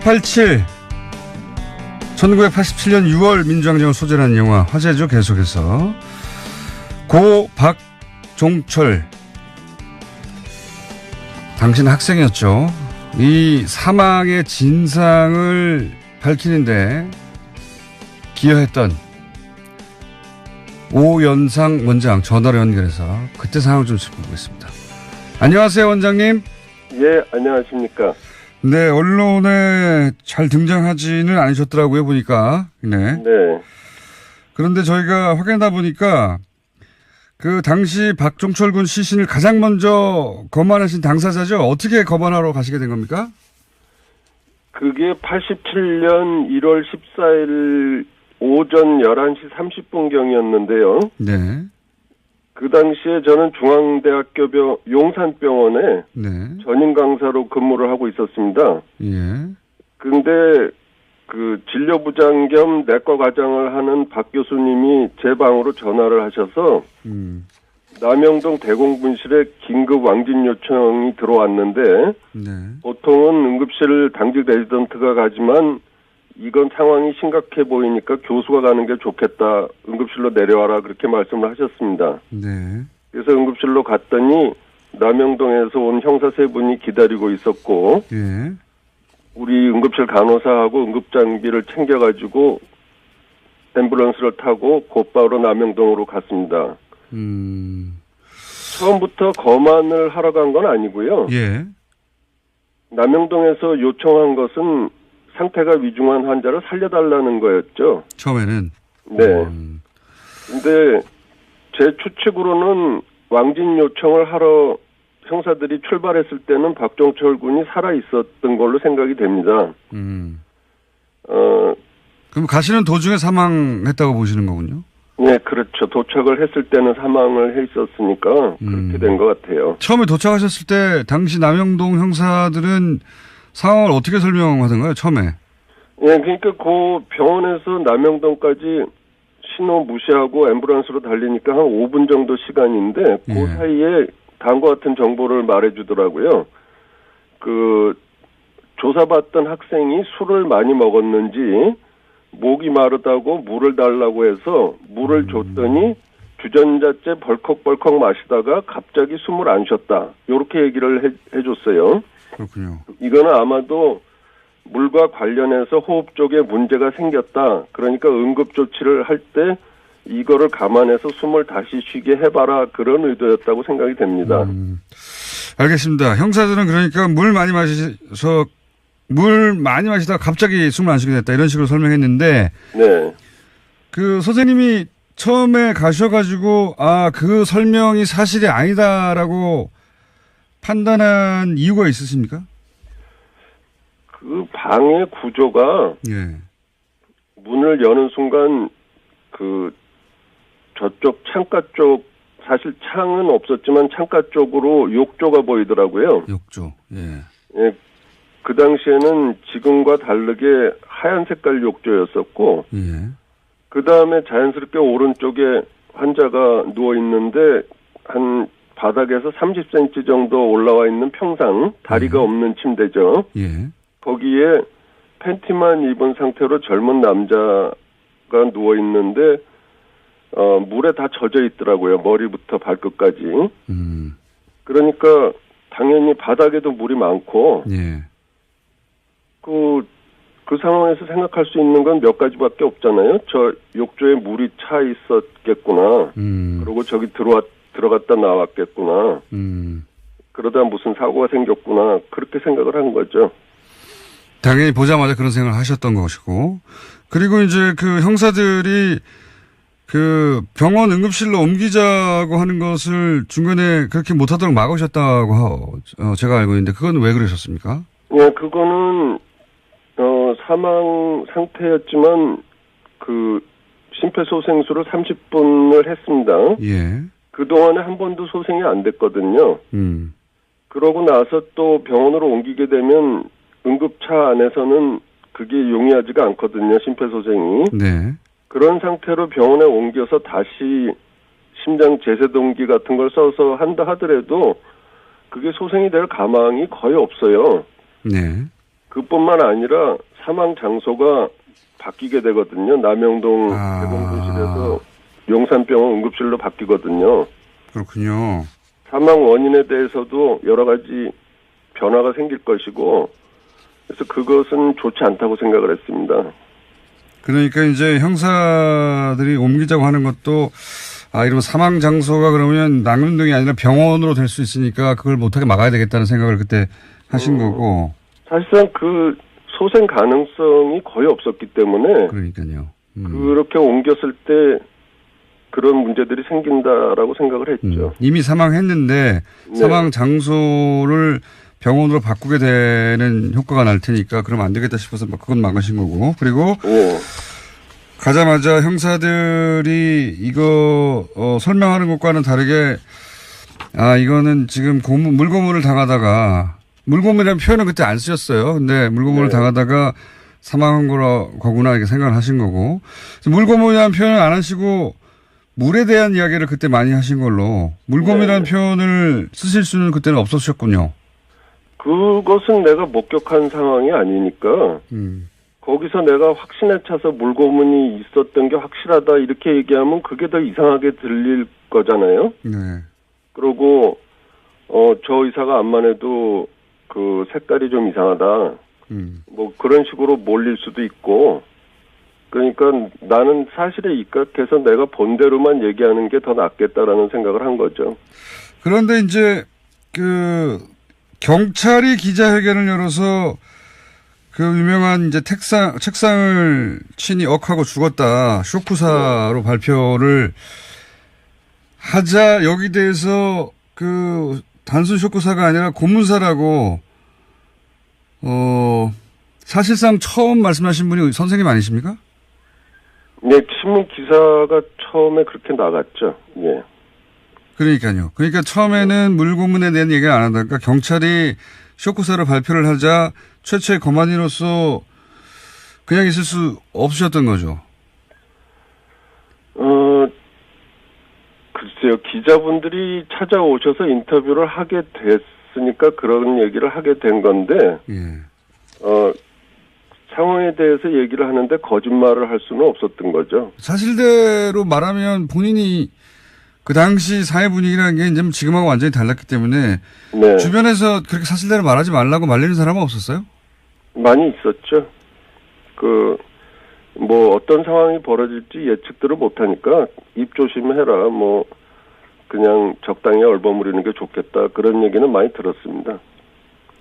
4.87 1987년 6월 민주항쟁을 소재로 한 영화 화제죠. 계속해서 고 박종철 당신 학생이었죠. 이 사망의 진상을 밝히는데 기여했던 오연상 원장 전화로 연결해서 그때 상황을 좀 짚어보겠습니다. 안녕하세요, 원장님. 예, 안녕하십니까. 네, 언론에 잘 등장하지는 않으셨더라고요, 보니까. 네. 네. 그런데 저희가 확인하다 보니까 그 당시 박종철 군 시신을 가장 먼저 검안하신 당사자죠? 어떻게 검안하러 가시게 된 겁니까? 그게 87년 1월 14일 오전 11시 30분경이었는데요. 네. 그 당시에 저는 중앙대학교 용산병원에 네. 전임 강사로 근무를 하고 있었습니다. 예. 그런데 그 진료부장 겸 내과 과장을 하는 박 교수님이 제 방으로 전화를 하셔서 남영동 대공분실에 긴급 왕진 요청이 들어왔는데 네. 보통은 응급실 당직 레지던트가 가지만 이건 상황이 심각해 보이니까 교수가 가는 게 좋겠다. 응급실로 내려와라. 그렇게 말씀을 하셨습니다. 네. 그래서 응급실로 갔더니 남영동에서 온 형사 세 분이 기다리고 있었고 예. 우리 응급실 간호사하고 응급장비를 챙겨가지고 앰뷸런스를 타고 곧바로 남영동으로 갔습니다. 처음부터 검안을 하러 간 건 아니고요. 예. 남영동에서 요청한 것은 상태가 위중한 환자를 살려달라는 거였죠. 처음에는. 네. 근데 제 추측으로는 왕진 요청을 하러 형사들이 출발했을 때는 박종철 군이 살아 있었던 걸로 생각이 됩니다. 그럼 가시는 도중에 사망했다고 보시는 거군요? 네, 그렇죠. 도착을 했을 때는 사망을 해 있었으니까 그렇게 된 것 같아요. 처음에 도착하셨을 때 당시 남영동 형사들은 상황을 어떻게 설명하던가요, 처음에? 네, 그러니까 그 병원에서 남영동까지 신호 무시하고 앰뷸런스로 달리니까 한 5분 정도 시간인데 그 예. 사이에 다음과 같은 정보를 말해주더라고요. 그 조사받던 학생이 술을 많이 먹었는지 목이 마르다고 물을 달라고 해서 물을 줬더니 주전자째 벌컥벌컥 마시다가 갑자기 숨을 안 쉬었다. 이렇게 얘기를 해줬어요. 그렇군요. 이거는 아마도 물과 관련해서 호흡 쪽에 문제가 생겼다. 그러니까 응급 조치를 할 때 이거를 감안해서 숨을 다시 쉬게 해봐라. 그런 의도였다고 생각이 됩니다. 알겠습니다. 형사들은 그러니까 물 많이 마시다가 갑자기 숨을 안 쉬게 됐다. 이런 식으로 설명했는데. 네. 그 선생님이 처음에 가셔가지고 그 설명이 사실이 아니다라고 판단한 이유가 있으십니까? 그 방의 구조가 예. 문을 여는 순간 그 저쪽 창가 쪽 사실 창은 없었지만 창가 쪽으로 욕조가 보이더라고요. 욕조. 예. 예. 그 당시에는 지금과 다르게 하얀 색깔 욕조였었고 예. 그 다음에 자연스럽게 오른쪽에 환자가 누워 있는데 한 바닥에서 30cm 정도 올라와 있는 평상 다리가 없는 침대죠. 예. 거기에 팬티만 입은 상태로 젊은 남자가 누워 있는데 물에 다 젖어 있더라고요. 머리부터 발끝까지. 그러니까 당연히 바닥에도 물이 많고 예. 그 상황에서 생각할 수 있는 건 몇 가지밖에 없잖아요. 저 욕조에 물이 차 있었겠구나. 그리고 저기 들어갔다 나왔겠구나. 그러다 무슨 사고가 생겼구나. 그렇게 생각을 한 거죠. 당연히 보자마자 그런 생각을 하셨던 것이고. 그리고 이제 그 형사들이 그 병원 응급실로 옮기자고 하는 것을 중간에 그렇게 못하도록 막으셨다고 제가 알고 있는데 그건 왜 그러셨습니까? 네, 그거는 사망 상태였지만 그 심폐소생술을 30분을 했습니다. 예. 그동안에 한 번도 소생이 안 됐거든요. 그러고 나서 또 병원으로 옮기게 되면 응급차 안에서는 그게 용이하지가 않거든요. 심폐소생이. 네. 그런 상태로 병원에 옮겨서 다시 심장 제세동기 같은 걸 써서 한다 하더라도 그게 소생이 될 가망이 거의 없어요. 네. 그뿐만 아니라 사망 장소가 바뀌게 되거든요. 남영동 대동분실에서 용산병원 응급실로 바뀌거든요. 그렇군요. 사망 원인에 대해서도 여러 가지 변화가 생길 것이고, 그래서 그것은 좋지 않다고 생각을 했습니다. 그러니까 이제 형사들이 옮기자고 하는 것도 이러면 사망 장소가 그러면 남영동이 아니라 병원으로 될 수 있으니까 그걸 못하게 막아야 되겠다는 생각을 그때 하신 거고. 사실상 그 소생 가능성이 거의 없었기 때문에 그러니까요. 그렇게 옮겼을 때 그런 문제들이 생긴다라고 생각을 했죠. 이미 사망했는데 네. 사망 장소를 병원으로 바꾸게 되는 효과가 날 테니까 그러면 안 되겠다 싶어서 그건 막으신 거고. 그리고 네. 가자마자 형사들이 이거 설명하는 것과는 다르게 이거는 지금 물고문을 당하다가 물고문이라는 표현은 그때 안 쓰셨어요. 근데 물고문을 네. 당하다가 사망한 거구나 이렇게 생각을 하신 거고. 물고문이라는 표현을 안 하시고 물에 대한 이야기를 그때 많이 하신 걸로 물고문이라는 표현을 쓰실 수는 그때는 없었셨군요. 그것은 내가 목격한 상황이 아니니까 거기서 내가 확신에 차서 물고문이 있었던 게 확실하다 이렇게 얘기하면 그게 더 이상하게 들릴 거잖아요. 네. 그리고 저 의사가 암만 해도 그 색깔이 좀 이상하다. 뭐 그런 식으로 몰릴 수도 있고. 그러니까 나는 사실에 입각해서 내가 본 대로만 얘기하는 게 더 낫겠다라는 생각을 한 거죠. 그런데 이제 경찰이 기자회견을 열어서 그 유명한 이제 책상을 친히 억하고 죽었다 쇼크사로 발표를 하자 여기 대해서 그 단순 쇼크사가 아니라 고문사라고 사실상 처음 말씀하신 분이 선생님 아니십니까? 네, 신문 기사가 처음에 그렇게 나갔죠. 예. 그러니까요. 그러니까 처음에는 물고문에 대한 얘기를 안 하다가 경찰이 쇼크사로 발표를 하자 최초의 거만이로서 그냥 있을 수 없으셨던 거죠. 글쎄요. 기자분들이 찾아오셔서 인터뷰를 하게 됐으니까 그런 얘기를 하게 된 건데, 예. 상황에 대해서 얘기를 하는데 거짓말을 할 수는 없었던 거죠. 사실대로 말하면 본인이 그 당시 사회 분위기라는 게 이제 지금하고 완전히 달랐기 때문에 네. 주변에서 그렇게 사실대로 말하지 말라고 말리는 사람은 없었어요? 많이 있었죠. 뭐 어떤 상황이 벌어질지 예측들을 못하니까 입 조심해라. 뭐 그냥 적당히 얼버무리는 게 좋겠다. 그런 얘기는 많이 들었습니다.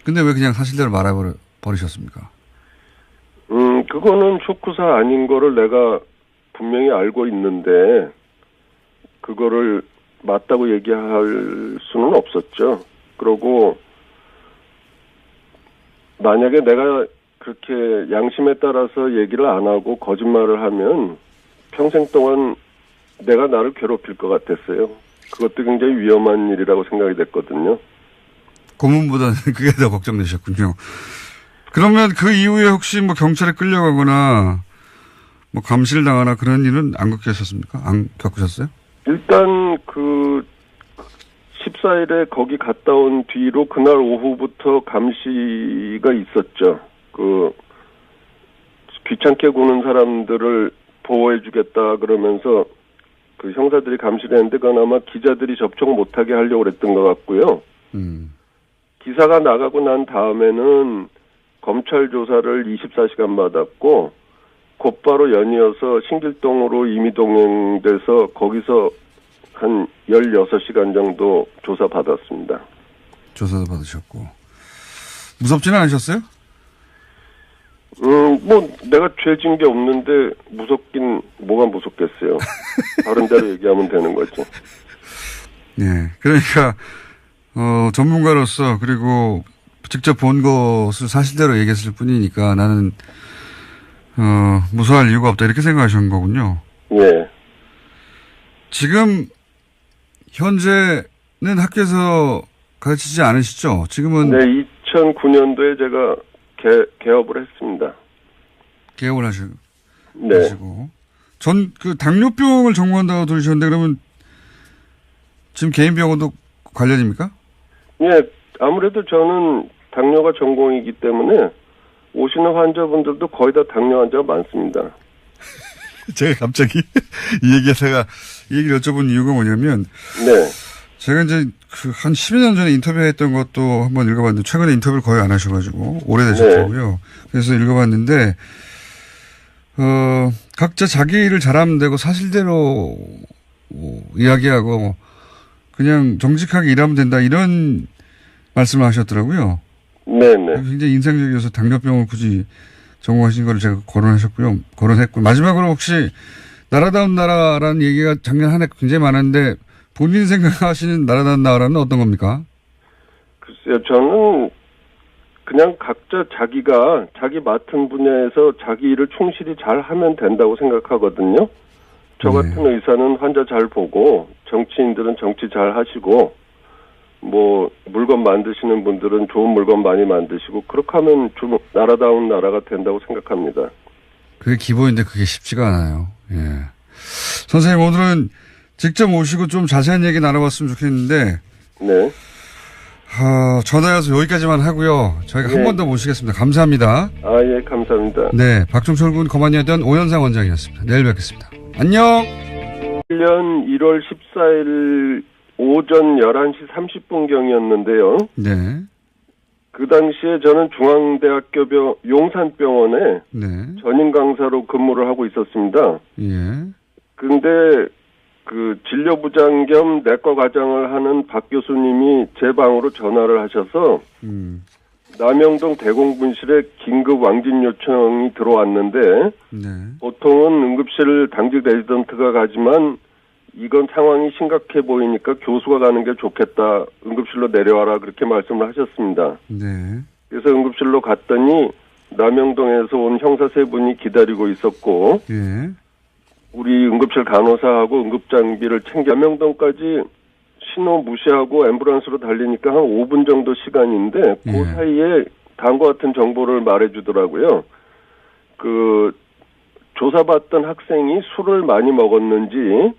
근데 왜 그냥 사실대로 말해버리셨습니까? 그거는 쇼크사 아닌 거를 내가 분명히 알고 있는데 그거를 맞다고 얘기할 수는 없었죠. 그리고 만약에 내가 그렇게 양심에 따라서 얘기를 안 하고 거짓말을 하면 평생 동안 내가 나를 괴롭힐 것 같았어요. 그것도 굉장히 위험한 일이라고 생각이 됐거든요. 고문보다는 그게 더 걱정되셨군요. 그러면 그 이후에 혹시 뭐 경찰에 끌려가거나 뭐 감시를 당하나 그런 일은 안 겪으셨습니까? 안 겪으셨어요? 일단 14일에 거기 갔다 온 뒤로 그날 오후부터 감시가 있었죠. 귀찮게 구는 사람들을 보호해주겠다 그러면서 그 형사들이 감시를 했는데 그건 아마 기자들이 접촉 못하게 하려고 그랬던 것 같고요. 기사가 나가고 난 다음에는 검찰 조사를 24시간 받았고 곧바로 연이어서 신길동으로 임의 동행돼서 거기서 한 16시간 정도 조사 받았습니다. 조사도 받으셨고. 무섭지는 않으셨어요? 뭐 내가 죄 진 게 없는데 무섭긴 뭐가 무섭겠어요. 다른 데로 얘기하면 되는 거지. 네. 그러니까 전문가로서 그리고 직접 본 것을 사실대로 얘기했을 뿐이니까 나는 무서워할 이유가 없다 이렇게 생각하신 거군요. 예. 지금 현재는 학교에서 가르치지 않으시죠? 지금은 네, 2009년도에 제가 개업을 했습니다. 개업을 네. 하시고 당뇨병을 전공한다고 들으셨는데 그러면 지금 개인 병원도 관련입니까? 예, 아무래도 저는 당뇨가 전공이기 때문에 오시는 환자분들도 거의 다 당뇨 환자가 많습니다. 제가 갑자기 이 얘기를 여쭤본 이유가 뭐냐면, 네. 제가 이제 한 10여 년 전에 인터뷰했던 것도 한번 읽어봤는데, 최근에 인터뷰를 거의 안 하셔가지고, 오래되셨더라고요. 네. 그래서 읽어봤는데, 각자 자기 일을 잘하면 되고, 사실대로 이야기하고, 그냥 정직하게 일하면 된다, 이런 말씀을 하셨더라고요. 네네. 굉장히 인상적이어서 당뇨병을 굳이 전공하신 걸 제가 거론했고, 마지막으로 혹시 나라다운 나라라는 얘기가 작년 한 해 굉장히 많았는데, 본인 생각하시는 나라다운 나라는 어떤 겁니까? 글쎄요, 저는 그냥 각자 자기가 자기 맡은 분야에서 자기 일을 충실히 잘 하면 된다고 생각하거든요. 저 같은 의사는 환자 잘 보고, 정치인들은 정치 잘 하시고, 뭐 물건 만드시는 분들은 좋은 물건 많이 만드시고, 그렇게 하면 좀 나라다운 나라가 된다고 생각합니다. 그게 기본인데 그게 쉽지가 않아요. 예. 선생님, 오늘은 직접 오시고 좀 자세한 얘기 나눠봤으면 좋겠는데, 네. 전화해서 여기까지만 하고요. 저희가 네. 한 번 더 모시겠습니다. 감사합니다. 예, 감사합니다. 네, 박종철 군 거만이었던 오현상 원장이었습니다. 내일 뵙겠습니다. 안녕! 1년 1월 14일 오전 11시 30분경이었는데요. 네. 그 당시에 저는 중앙대학교 용산병원에 네. 전임 강사로 근무를 하고 있었습니다. 예. 그런데 그 진료부장 겸 내과 과장을 하는 박 교수님이 제 방으로 전화를 하셔서 남영동 대공분실에 긴급 왕진 요청이 들어왔는데 네. 보통은 응급실 당직 레지던트가 가지만 이건 상황이 심각해 보이니까 교수가 가는 게 좋겠다. 응급실로 내려와라. 그렇게 말씀을 하셨습니다. 네. 그래서 응급실로 갔더니 남영동에서 온 형사 세 분이 기다리고 있었고 예. 우리 응급실 간호사하고 응급장비를 챙겨 남영동까지 신호 무시하고 앰뷸런스로 달리니까 한 5분 정도 시간인데 그 예. 사이에 다음과 같은 정보를 말해주더라고요. 그 조사받던 학생이 술을 많이 먹었는지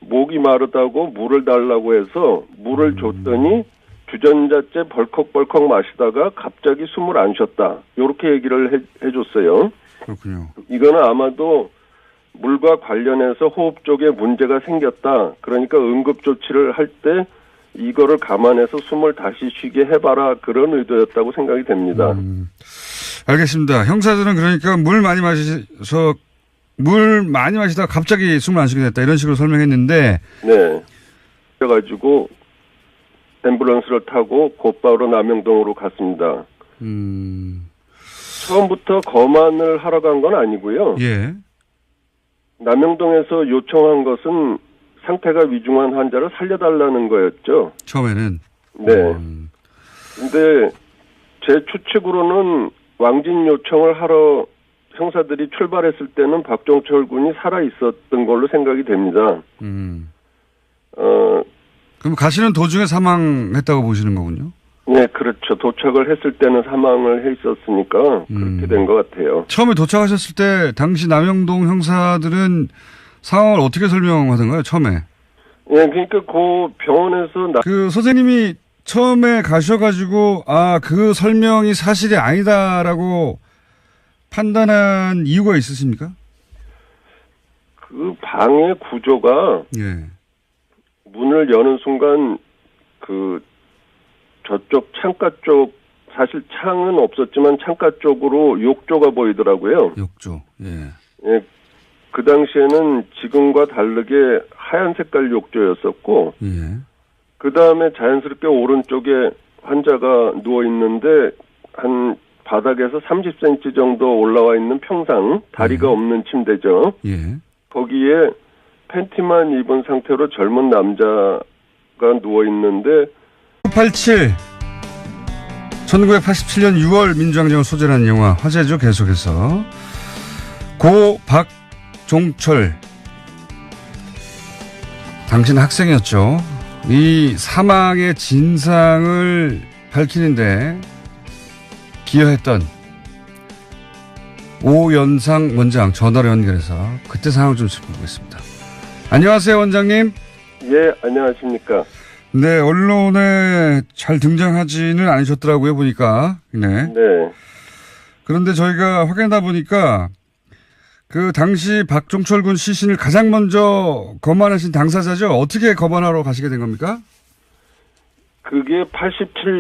목이 마르다고 물을 달라고 해서 물을 줬더니 주전자째 벌컥벌컥 마시다가 갑자기 숨을 안 쉬었다. 이렇게 얘기를 해줬어요. 그렇군요. 이거는 아마도 물과 관련해서 호흡 쪽에 문제가 생겼다. 그러니까 응급 조치를 할 때 이거를 감안해서 숨을 다시 쉬게 해봐라. 그런 의도였다고 생각이 됩니다. 알겠습니다. 형사들은 그러니까 물 많이 마시다가 갑자기 숨을 안 쉬게 됐다. 이런 식으로 설명했는데. 네. 그래가지고 앰뷸런스를 타고 곧바로 남영동으로 갔습니다. 처음부터 검안을 하러 간 건 아니고요. 예. 남영동에서 요청한 것은 상태가 위중한 환자를 살려달라는 거였죠. 처음에는. 네. 근데 제 추측으로는 왕진 요청을 하러 형사들이 출발했을 때는 박종철 군이 살아 있었던 걸로 생각이 됩니다. 그럼 가시는 도중에 사망했다고 보시는 거군요? 네, 그렇죠. 도착을 했을 때는 사망을 해 있었으니까 그렇게 된 것 같아요. 처음에 도착하셨을 때 당시 남영동 형사들은 상황을 어떻게 설명하던가요? 처음에? 네, 그러니까 그 병원에서 그 선생님이 처음에 가셔가지고 그 설명이 사실이 아니다라고 판단한 이유가 있으십니까? 그 방의 구조가 예. 문을 여는 순간 그 저쪽 창가 쪽 사실 창은 없었지만 창가 쪽으로 욕조가 보이더라고요. 욕조. 예. 예. 그 당시에는 지금과 다르게 하얀 색깔 욕조였었고 예. 그 다음에 자연스럽게 오른쪽에 환자가 누워 있는데 한 바닥에서 30cm 정도 올라와 있는 평상 다리가 없는 침대죠. 예. 거기에 팬티만 입은 상태로 젊은 남자가 누워 있는데 87 1987년 6월 민주항쟁을 소재로 한 영화 화제죠. 계속해서 고 박종철 당신 학생이었죠. 이 사망의 진상을 밝히는데 기여했던 오연상 원장 전화로 연결해서 그때 상황을 좀 짚어보겠습니다. 안녕하세요, 원장님. 예, 안녕하십니까. 네, 언론에 잘 등장하지는 않으셨더라고요, 보니까. 네. 네. 그런데 저희가 확인하다 보니까 그 당시 박종철 군 시신을 가장 먼저 검안하신 당사자죠. 어떻게 검안하러 가시게 된 겁니까? 그게 87